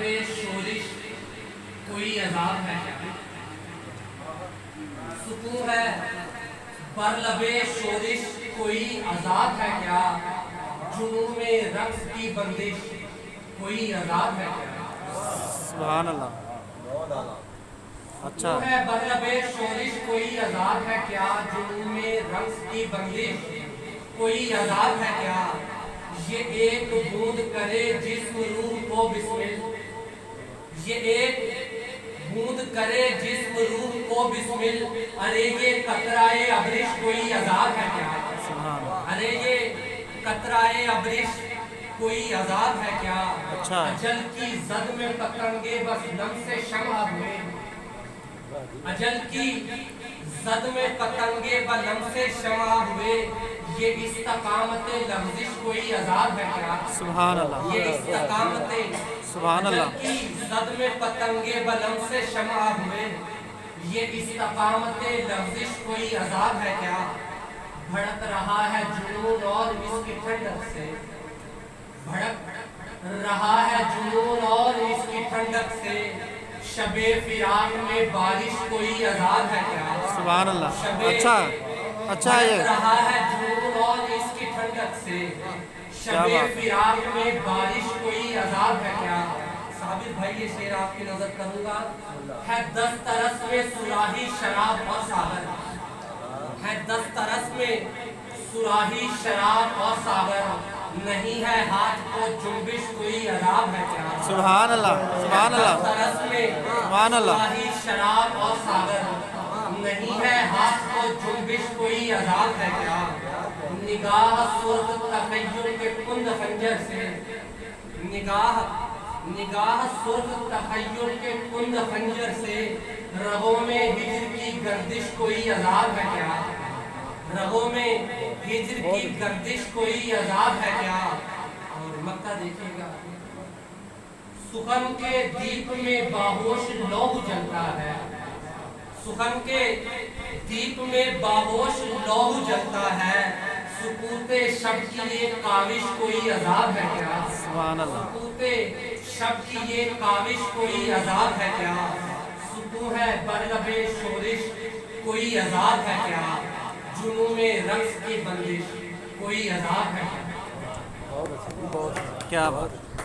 شورش کوئی عذاب ہے کیا؟ سکون ہے بر لبے شورش کوئی عذاب ہے کیا؟ جنون میں رقص کی بندش کوئی عذاب ہے کیا؟ سبحان اللہ. اچھا سکون ہے بر لبے شورش کوئی عذاب ہے کیا؟ جنون میں رقص کی بندش کوئی عذاب ہے کیا؟ یہ ایک بوند کرے جسم روح کو بسمل، یہ ایک بوند کرے جسم روح کو بسمل. ارے یہ قطرائے ابرش کوئی عذاب ہے کیا؟ سبحان اللہ. ارے یہ قطرائے ابرش کوئی عذاب ہے کیا؟ اچھا. اجل کی زد میں پتنگے بس لمس شمع ہوئے، اجل کی زد میں پتنگے بلمس شمع ہوئے. یہ استقامت لفظش کوئی عذاب ہے کیا؟ سبحان اللہ. یہ استقامت سبحان اللہ. اجل کی زد میں پتنگے بلمس شمع ہوئے. یہ استقامت لفظش کوئی عذاب ہے کیا؟ بھڑک رہا ہے جنون اور اس کی ٹھنڈک سے، بھڑک رہا ہے جنون اور اس کی ٹھنڈک سے. شب فراق میں بارش کوئی عذاب ہے کیا؟ سبحان اللہ. اچھا اچھا. یہ رہا ہے جنون اور اس کی ٹھنڈک سے. شب فراق میں بارش کوئی عذاب ہے کیا؟ ثابت بھائی یہ شعر آپ کی نظر کروں گا. ہے دسترس میں سراہی شراب اور ساغر، ہے دسترس میں سراہی شراب اور ساغر. نہیں ہے ہاتھ کو جنبش کوئی عذاب ہے کیا؟ سبحان اللہ. سبحان اللہ. دسترس میں سبحان اللہ. سراہی شراب اور ساغر. نہیں ہے ہاتھ کو جنبش کوئی عذاب ہے کیا؟ نگاہ سرخ تخیل کے کند خنجر سے، نگاہ سرخ تخیل کے کند خنجر سے. رگوں میں ہجر کی گردش کوئی عذاب ہے کیا؟ رگوں میں ہجر کی گردش کوئی عذاب ہے کیا؟ اور مکہ دیکھیے گا. سخن کے دیپ میں باہوش لوہ جلتا ہے، سخن کے دیپ میں باہوش لوہ جلتا ہے. سکوت شب کی یہ کاوش کوئی عذاب ہے کیا؟ سبحان اللہ. سکوت شب کی یہ کاوش کوئی عذاب ہے کیا؟ سکون ہے بر لبے شورش کوئی عذاب ہے کیا؟ جنون میں رقص کی بندش کوئی عذاب ہے کیا؟ کیا بات.